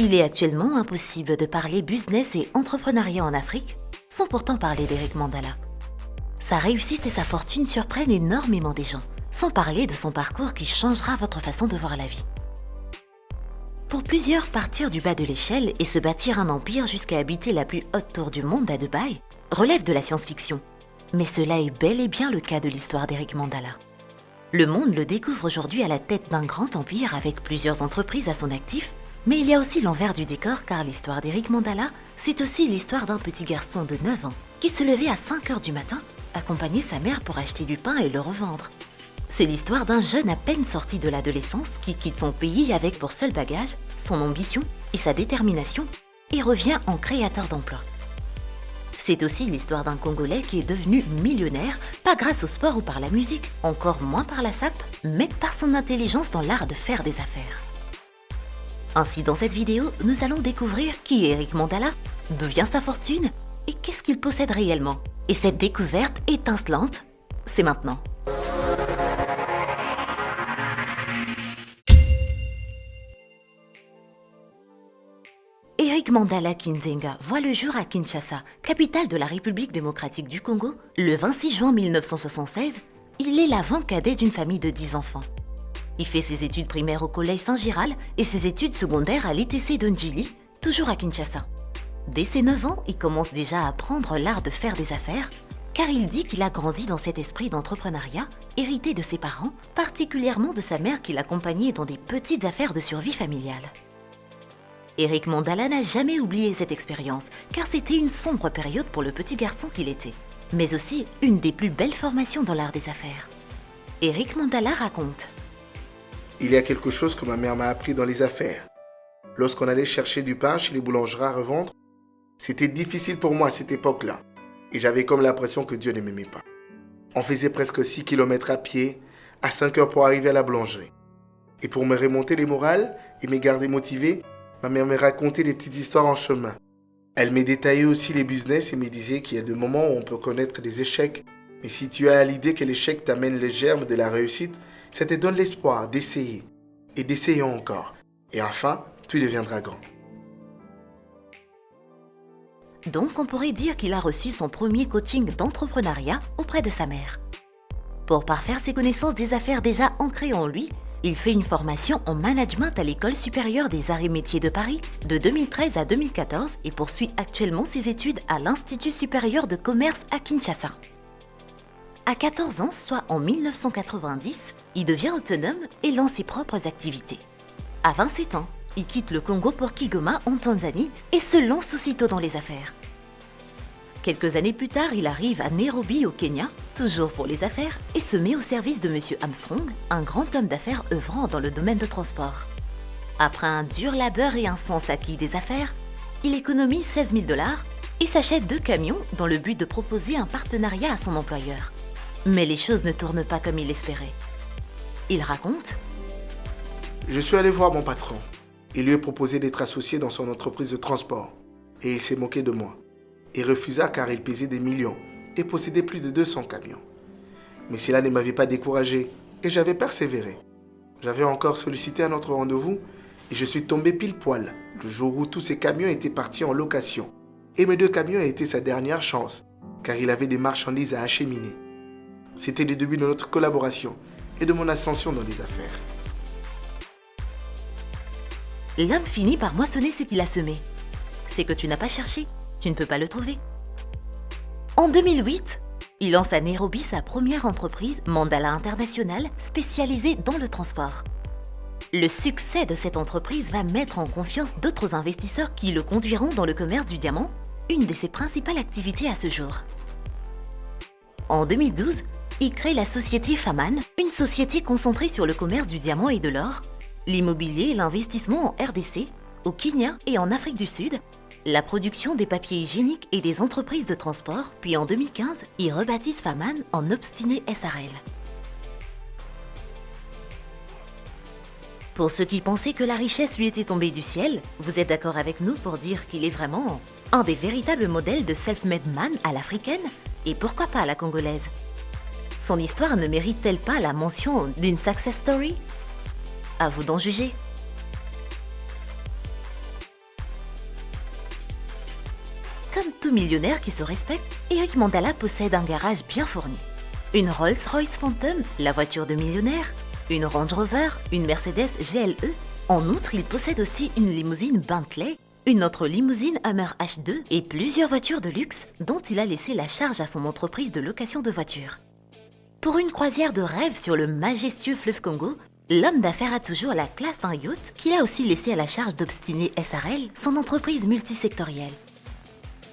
Il est actuellement impossible de parler business et entrepreneuriat en Afrique sans pourtant parler d'Eric Mandala. Sa réussite et sa fortune surprennent énormément des gens, sans parler de son parcours qui changera votre façon de voir la vie. Pour plusieurs, partir du bas de l'échelle et se bâtir un empire jusqu'à habiter la plus haute tour du monde à Dubaï relève de la science-fiction. Mais cela est bel et bien le cas de l'histoire d'Eric Mandala. Le monde le découvre aujourd'hui à la tête d'un grand empire avec plusieurs entreprises à son actif, mais il y a aussi l'envers du décor car l'histoire d'Eric Mandala, c'est aussi l'histoire d'un petit garçon de 9 ans qui se levait à 5 heures du matin, accompagner sa mère pour acheter du pain et le revendre. C'est l'histoire d'un jeune à peine sorti de l'adolescence qui quitte son pays avec pour seul bagage son ambition et sa détermination et revient en créateur d'emplois. C'est aussi l'histoire d'un Congolais qui est devenu millionnaire, pas grâce au sport ou par la musique, encore moins par la sape, mais par son intelligence dans l'art de faire des affaires. Ainsi, dans cette vidéo, nous allons découvrir qui est Eric Mandala, d'où vient sa fortune et qu'est-ce qu'il possède réellement. Et cette découverte étincelante, c'est maintenant. Eric Mandala Kinzenga voit le jour à Kinshasa, capitale de la République démocratique du Congo, le 26 juin 1976. Il est l'avant-cadet d'une famille de 10 enfants. Il fait ses études primaires au collège Saint-Giral et ses études secondaires à l'ITC de Njili, toujours à Kinshasa. Dès ses 9 ans, il commence déjà à apprendre l'art de faire des affaires, car il dit qu'il a grandi dans cet esprit d'entrepreneuriat, hérité de ses parents, particulièrement de sa mère qui l'accompagnait dans des petites affaires de survie familiale. Eric Mandala n'a jamais oublié cette expérience, car c'était une sombre période pour le petit garçon qu'il était, mais aussi une des plus belles formations dans l'art des affaires. Eric Mandala raconte: Il y a quelque chose que ma mère m'a appris dans les affaires. Lorsqu'on allait chercher du pain chez les boulangeries à revendre, c'était difficile pour moi à cette époque-là, et j'avais comme l'impression que Dieu ne m'aimait pas. On faisait presque 6 km à pied, à 5 heures pour arriver à la boulangerie. Et pour me remonter les morales et me garder motivé, ma mère me racontait des petites histoires en chemin. Elle me détaillait aussi les business et me disait qu'il y a des moments où on peut connaître des échecs. Mais si tu as l'idée que l'échec t'amène les germes de la réussite, ça te donne l'espoir d'essayer. Et d'essayer encore. Et enfin, tu deviendras grand. Donc on pourrait dire qu'il a reçu son premier coaching d'entrepreneuriat auprès de sa mère. Pour parfaire ses connaissances des affaires déjà ancrées en lui, il fait une formation en management à l'École supérieure des arts et métiers de Paris de 2013 à 2014 et poursuit actuellement ses études à l'Institut supérieur de commerce à Kinshasa. À 14 ans, soit en 1990, il devient autonome et lance ses propres activités. À 27 ans, il quitte le Congo pour Kigoma en Tanzanie et se lance aussitôt dans les affaires. Quelques années plus tard, il arrive à Nairobi au Kenya, toujours pour les affaires, et se met au service de M. Armstrong, un grand homme d'affaires œuvrant dans le domaine de transport. Après un dur labeur et un sens acquis des affaires, il économise 16 000 $ et s'achète 2 camions dans le but de proposer un partenariat à son employeur. Mais les choses ne tournent pas comme il l'espérait. Il raconte: Je suis allé voir mon patron. Il lui a proposé d'être associé dans son entreprise de transport. Et il s'est moqué de moi. Il refusa car il pesait des millions et possédait plus de 200 camions. Mais cela ne m'avait pas découragé et j'avais persévéré. J'avais encore sollicité un autre rendez-vous et je suis tombé pile poil le jour où tous ces camions étaient partis en location. Et mes 2 camions étaient sa dernière chance car il avait des marchandises à acheminer. C'était le début de notre collaboration et de mon ascension dans les affaires. L'homme finit par moissonner ce qu'il a semé. C'est que tu n'as pas cherché, tu ne peux pas le trouver. En 2008, il lance à Nairobi sa première entreprise, Mandala International, spécialisée dans le transport. Le succès de cette entreprise va mettre en confiance d'autres investisseurs qui le conduiront dans le commerce du diamant, une de ses principales activités à ce jour. En 2012, il crée la société Faman, une société concentrée sur le commerce du diamant et de l'or, l'immobilier et l'investissement en RDC, au Kenya et en Afrique du Sud, la production des papiers hygiéniques et des entreprises de transport, puis en 2015, il rebaptise Faman en Obstiné SRL. Pour ceux qui pensaient que la richesse lui était tombée du ciel, vous êtes d'accord avec nous pour dire qu'il est vraiment un des véritables modèles de self-made man à l'africaine et pourquoi pas à la congolaise. Son histoire ne mérite-t-elle pas la mention d'une success story? À vous d'en juger. Comme tout millionnaire qui se respecte, Eric Mandala possède un garage bien fourni. Une Rolls-Royce Phantom, la voiture de millionnaire, une Range Rover, une Mercedes GLE. En outre, il possède aussi une limousine Bentley, une autre limousine Hummer H2 et plusieurs voitures de luxe dont il a laissé la charge à son entreprise de location de voitures. Pour une croisière de rêve sur le majestueux fleuve Congo, l'homme d'affaires a toujours la classe d'un yacht qu'il a aussi laissé à la charge d'Obstiné SRL, son entreprise multisectorielle.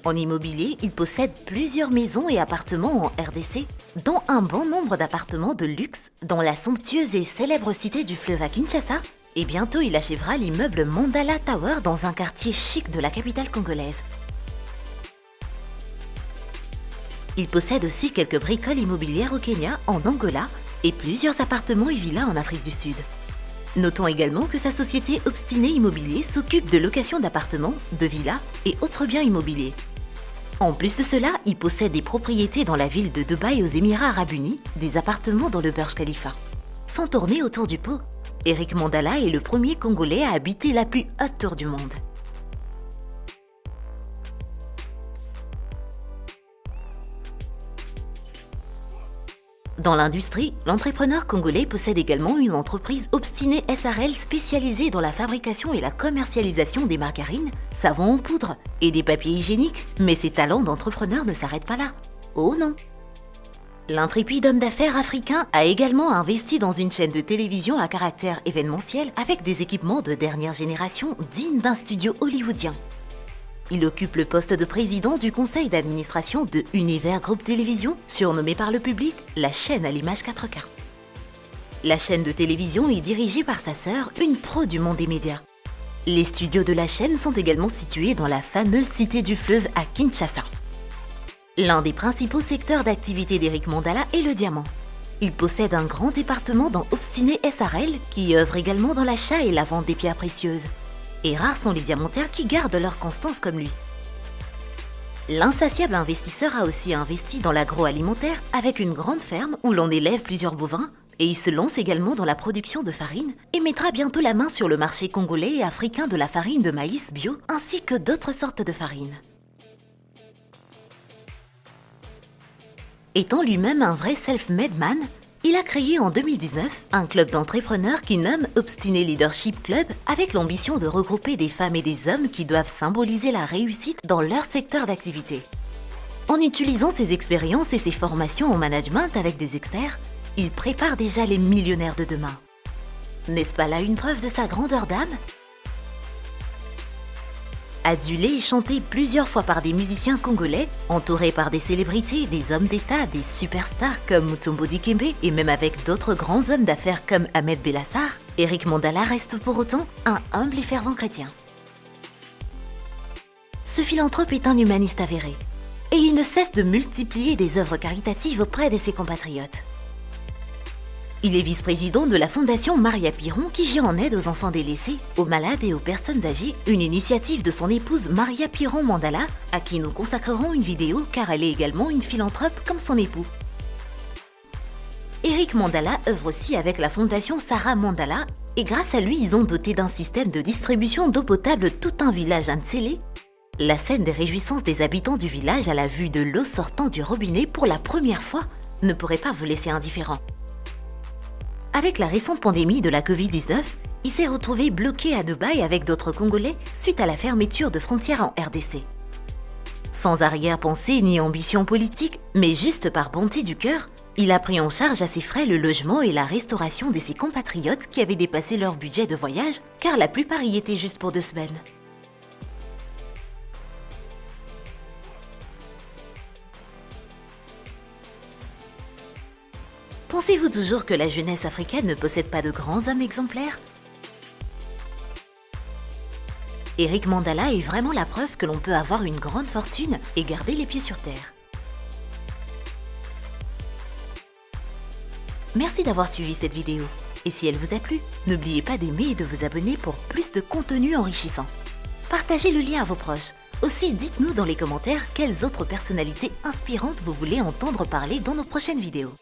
En immobilier, il possède plusieurs maisons et appartements en RDC, dont un bon nombre d'appartements de luxe dans la somptueuse et célèbre cité du fleuve à Kinshasa, et bientôt il achèvera l'immeuble Mandala Tower dans un quartier chic de la capitale congolaise. Il possède aussi quelques bricoles immobilières au Kenya, en Angola, et plusieurs appartements et villas en Afrique du Sud. Notons également que sa société Obstiné Immobilier s'occupe de location d'appartements, de villas et autres biens immobiliers. En plus de cela, il possède des propriétés dans la ville de Dubaï aux Émirats Arabes Unis, des appartements dans le Burj Khalifa. Sans tourner autour du pot, Eric Mandala est le premier Congolais à habiter la plus haute tour du monde. Dans l'industrie, l'entrepreneur congolais possède également une entreprise Obstiné SRL spécialisée dans la fabrication et la commercialisation des margarines, savons en poudre et des papiers hygiéniques. Mais ses talents d'entrepreneur ne s'arrêtent pas là. Oh non! L'intrépide homme d'affaires africain a également investi dans une chaîne de télévision à caractère événementiel avec des équipements de dernière génération dignes d'un studio hollywoodien. Il occupe le poste de président du conseil d'administration de Univers Group Télévision, surnommé par le public la chaîne à l'image 4K. La chaîne de télévision est dirigée par sa sœur, une pro du monde des médias. Les studios de la chaîne sont également situés dans la fameuse cité du fleuve à Kinshasa. L'un des principaux secteurs d'activité d'Eric Mandala est le diamant. Il possède un grand département dans Obstiné SRL qui œuvre également dans l'achat et la vente des pierres précieuses. Et rares sont les diamantaires qui gardent leur constance comme lui. L'insatiable investisseur a aussi investi dans l'agroalimentaire avec une grande ferme où l'on élève plusieurs bovins et il se lance également dans la production de farine et mettra bientôt la main sur le marché congolais et africain de la farine de maïs bio ainsi que d'autres sortes de farines. Étant lui-même un vrai self-made man, il a créé en 2019 un club d'entrepreneurs qui nomme Obstiné Leadership Club avec l'ambition de regrouper des femmes et des hommes qui doivent symboliser la réussite dans leur secteur d'activité. En utilisant ses expériences et ses formations en management avec des experts, il prépare déjà les millionnaires de demain. N'est-ce pas là une preuve de sa grandeur d'âme ? Adulé et chanté plusieurs fois par des musiciens congolais, entouré par des célébrités, des hommes d'État, des superstars comme Mutombo Dikembe et même avec d'autres grands hommes d'affaires comme Ahmed Bellassar, Eric Mandala reste pour autant un humble et fervent chrétien. Ce philanthrope est un humaniste avéré et il ne cesse de multiplier des œuvres caritatives auprès de ses compatriotes. Il est vice-président de la fondation Maria Piron qui vient en aide aux enfants délaissés, aux malades et aux personnes âgées, une initiative de son épouse Maria Piron Mandala, à qui nous consacrerons une vidéo car elle est également une philanthrope comme son époux. Eric Mandala œuvre aussi avec la fondation Sarah Mandala et grâce à lui ils ont doté d'un système de distribution d'eau potable tout un village à Ntsélé. La scène des réjouissances des habitants du village à la vue de l'eau sortant du robinet pour la première fois ne pourrait pas vous laisser indifférent. Avec la récente pandémie de la Covid-19, il s'est retrouvé bloqué à Dubaï avec d'autres Congolais suite à la fermeture de frontières en RDC. Sans arrière-pensée ni ambition politique, mais juste par bonté du cœur, il a pris en charge à ses frais le logement et la restauration de ses compatriotes qui avaient dépassé leur budget de voyage, car la plupart y étaient juste pour 2 semaines. Pensez-vous toujours que la jeunesse africaine ne possède pas de grands hommes exemplaires ? Eric Mandala est vraiment la preuve que l'on peut avoir une grande fortune et garder les pieds sur terre. Merci d'avoir suivi cette vidéo. Et si elle vous a plu, n'oubliez pas d'aimer et de vous abonner pour plus de contenu enrichissant. Partagez le lien à vos proches. Aussi, dites-nous dans les commentaires quelles autres personnalités inspirantes vous voulez entendre parler dans nos prochaines vidéos.